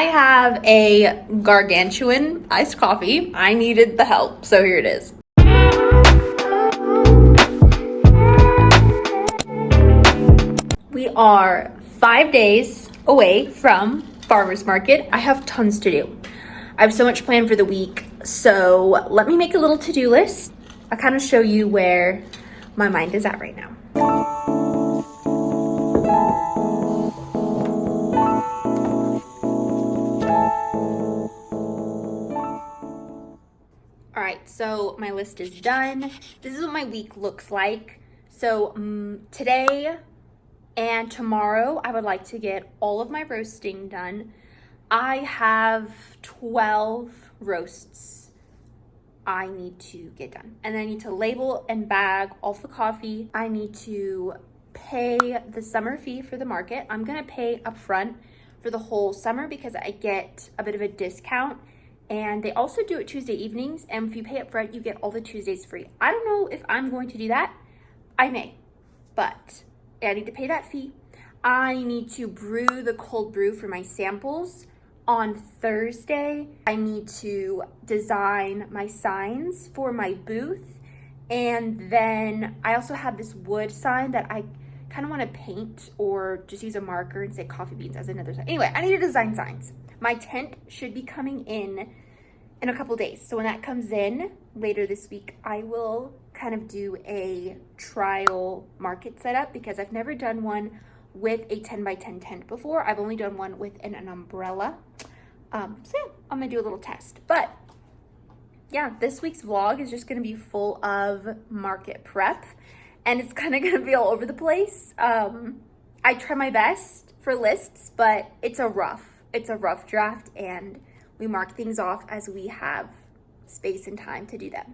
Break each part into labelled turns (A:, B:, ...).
A: have a gargantuan iced coffee. I needed the help, so here it is. We are 5 days away from farmer's market. I have tons to do. I have so much planned for the week, so let me make a little to-do list. I'll kind of show you where my mind is at right now. All right, so my list is done. This is what my week looks like. So today and tomorrow, I would like to get all of my roasting done. I have 12 roasts I need to get done. And then I need to label and bag all the coffee. I need to pay the summer fee for the market. I'm gonna pay upfront for the whole summer because I get a bit of a discount. And they also do it Tuesday evenings. And if you pay upfront, you get all the Tuesdays free. I don't know if I'm going to do that. I may, but I need to pay that fee. I need to brew the cold brew for my samples on Thursday. I need to design my signs for my booth. And then I also have this wood sign that I kind of want to paint or just use a marker and say coffee beans as another sign. Anyway, I need to design signs. My tent should be coming in a couple days. So when that comes in later this week, I will kind of do a trial market setup because I've never done one with a 10 by 10 tent before. I've only done one with an umbrella. So yeah, I'm gonna do a little test. But yeah, this week's vlog is just gonna be full of market prep and it's kind of gonna be all over the place. I try my best for lists, but it's a rough draft and we mark things off as we have space and time to do them.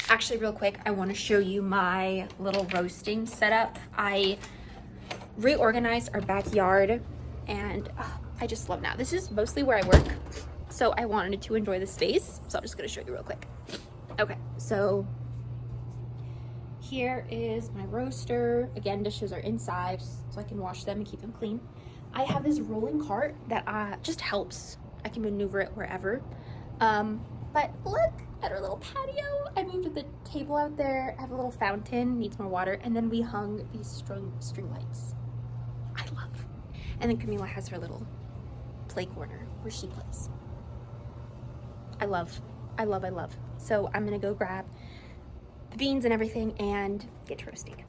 A: Actually, real quick, I want to show you my little roasting setup. I reorganized our backyard and I just love now. This is mostly where I work, so I wanted to enjoy the space. So I'm just going to show you real quick. Okay, so here is my roaster. Again, dishes are inside so I can wash them and keep them clean. I have this rolling cart that just helps. I can maneuver it wherever. But look at our little patio. I moved the table out there. I have a little fountain, needs more water. And then we hung these string lights. I love. And then Camila has her little play corner where she plays. I love. So I'm gonna go grab the beans and everything and get to roasting.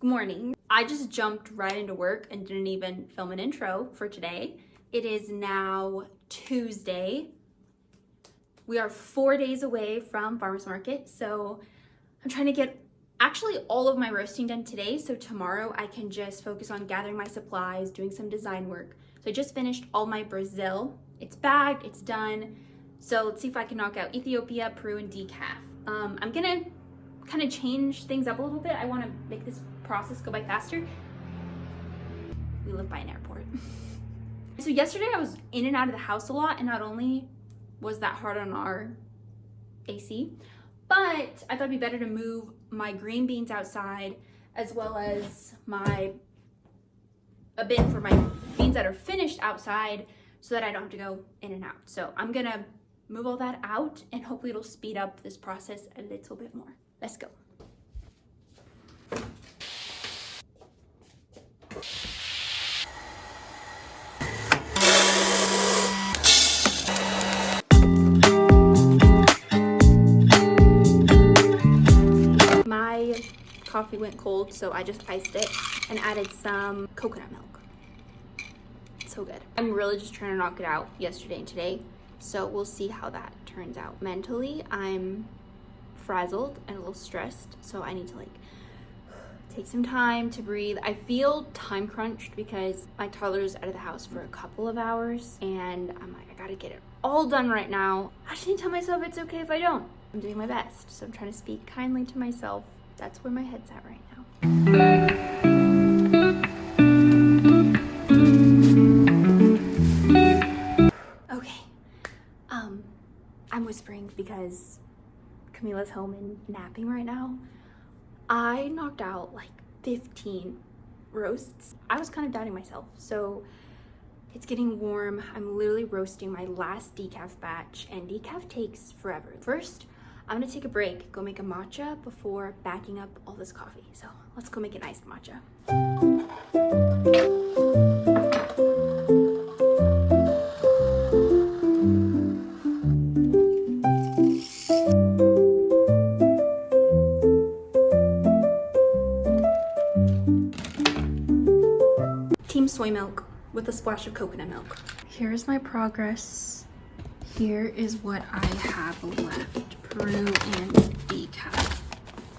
A: morning. I just jumped right into work and didn't even film an intro for today. It is now Tuesday. We are 4 days away from farmers market, so I'm trying to get actually all of my roasting done today, so tomorrow I can just focus on gathering my supplies, doing some design work. So I just finished all my Brazil. It's bagged, it's done. So let's see if I can knock out Ethiopia, Peru, and decaf. I'm gonna kind of change things up a little bit. I want to make this process go by faster. We live by an airport. So yesterday I was in and out of the house a lot, and not only was that hard on our AC, but I thought it'd be better to move my green beans outside, as well as a bin for my beans that are finished outside, so that I don't have to go in and out. So I'm gonna move all that out, and hopefully it'll speed up this process a little bit more. Let's go. My coffee went cold, so I just iced it and added some coconut milk. It's so good. I'm really just trying to knock it out yesterday and today, so we'll see how that turns out. Mentally, I'm frazzled and a little stressed, so I need to take some time to breathe. I feel time crunched because my toddler's out of the house for a couple of hours, and I'm like, I gotta get it all done right now. I just need to tell myself it's okay if I don't. I'm doing my best, so I'm trying to speak kindly to myself. That's where my head's at right now. Okay, I'm whispering because Camila's home and napping right now. I knocked out like 15 roasts. I was kind of doubting myself, so it's getting warm. I'm literally roasting my last decaf batch, and decaf takes forever. First, I'm gonna take a break, go make a matcha before backing up all this coffee. So let's go make an iced matcha. Team soy milk with a splash of coconut milk. Here's my progress. Here is what I have left, Peru and decaf.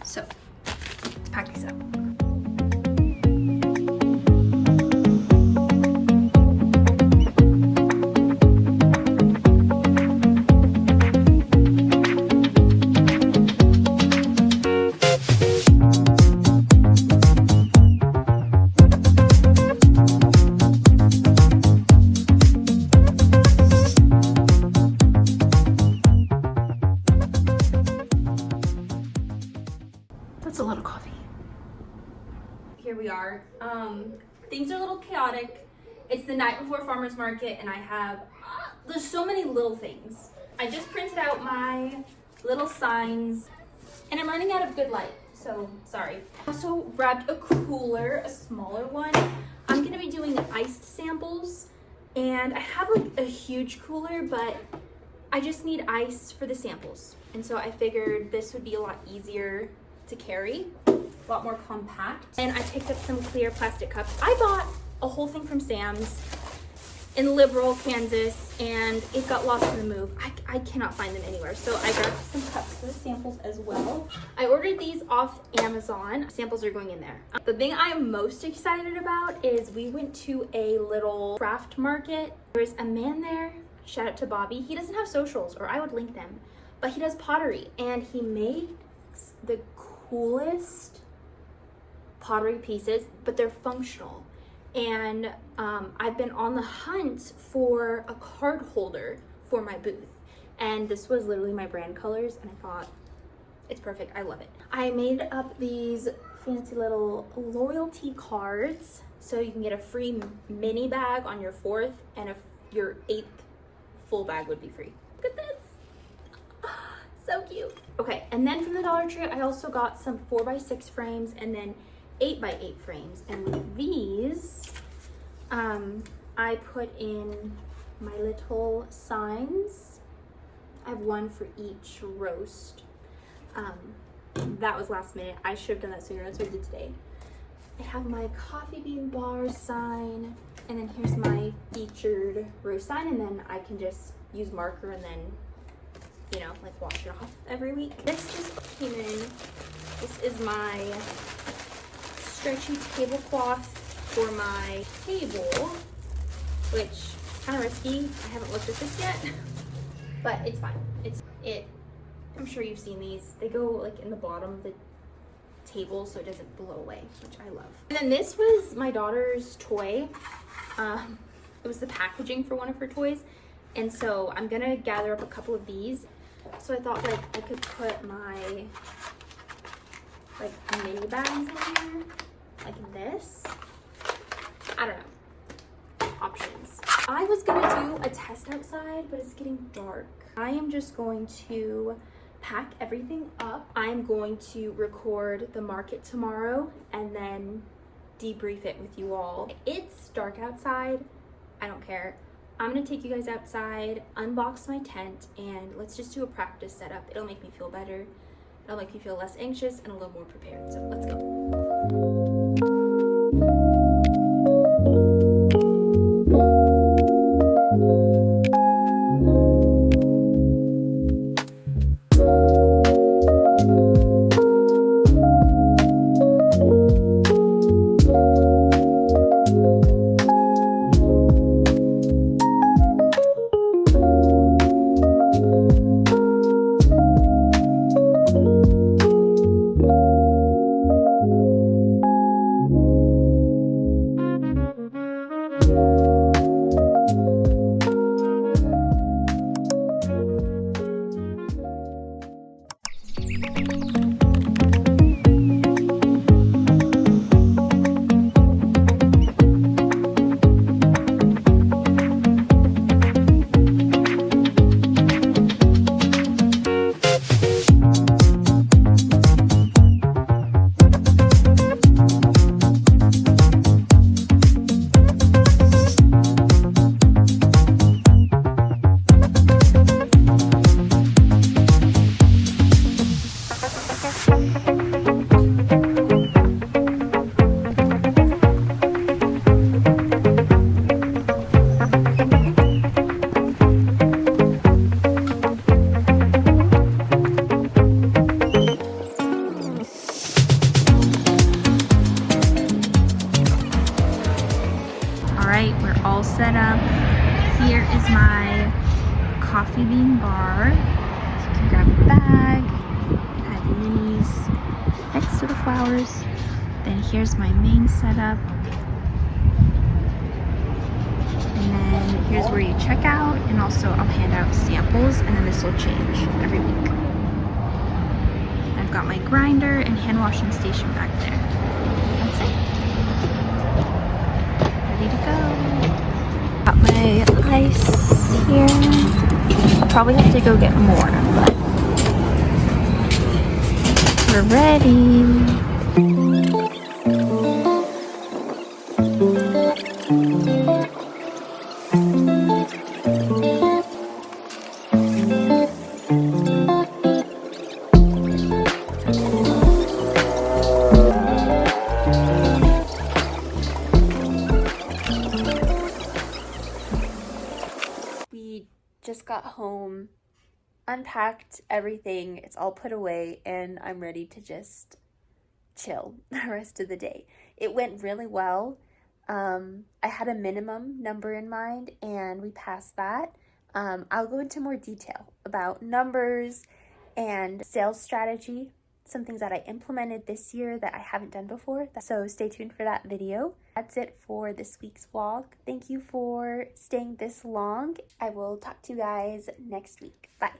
A: So let's pack these up. That's a lot of coffee. Here we are. Things are a little chaotic. It's the night before farmers market, and I have, there's so many little things. I just printed out my little signs, and I'm running out of good light, so sorry. I also grabbed a cooler, a smaller one. I'm gonna be doing iced samples, and I have like a huge cooler, but I just need ice for the samples. And so I figured this would be a lot easier to carry, a lot more compact. And I picked up some clear plastic cups. I bought a whole thing from Sam's in Liberal, Kansas, and it got lost in the move. I cannot find them anywhere. So I grabbed some cups for the samples as well. I ordered these off Amazon. Samples are going in there. The thing I am most excited about is we went to a little craft market. There was a man there, shout out to Bobby. He doesn't have socials, or I would link them, but he does pottery, and he made the coolest pottery pieces, but they're functional. And I've been on the hunt for a card holder for my booth, and this was literally my brand colors, and I thought it's perfect. I love it. I made up these fancy little loyalty cards, so you can get a free mini bag on your 4th, and your 8th full bag would be free. Look at this. So cute. Okay, and then from the Dollar Tree, I also got some 4x6 frames and then 8x8 frames. And with these, I put in my little signs. I have one for each roast. That was last minute. I should have done that sooner. That's what I did today. I have my coffee bean bar sign, and then here's my featured roast sign, and then I can just use marker and then, you know, like wash it off every week. This just came in. This is my stretchy tablecloth for my table, which is kind of risky. I haven't looked at this yet, but it's fine. I'm sure you've seen these. They go like in the bottom of the table so it doesn't blow away, which I love. And then this was my daughter's toy. It was the packaging for one of her toys, and so I'm gonna gather up a couple of these. So I thought like I could put my like mini bags in here, like this. I don't know. Options. I was gonna do a test outside, but it's getting dark. I am just going to pack everything up. I'm going to record the market tomorrow and then debrief it with you all. It's dark outside. I don't care. I'm gonna take you guys outside, unbox my tent, and let's just do a practice setup. It'll make me feel better. It'll make me feel less anxious and a little more prepared. So let's go. We're all set up. Here is my coffee bean bar. So you can grab a bag, add minis next to the flowers. Then here's my main setup. And then here's where you check out, and also I'll hand out samples, and then this will change every week. I've got my grinder and hand washing station back there. That's it. Ready to go. Got my ice here. Probably have to go get more, but we're ready. Just got home, unpacked everything, it's all put away, and I'm ready to just chill the rest of the day. It went really well. I had a minimum number in mind and we passed that. I'll go into more detail about numbers and sales strategy, some things that I implemented this year that I haven't done before. So stay tuned for that video. That's it for this week's vlog. Thank you for staying this long. I will talk to you guys next week. Bye.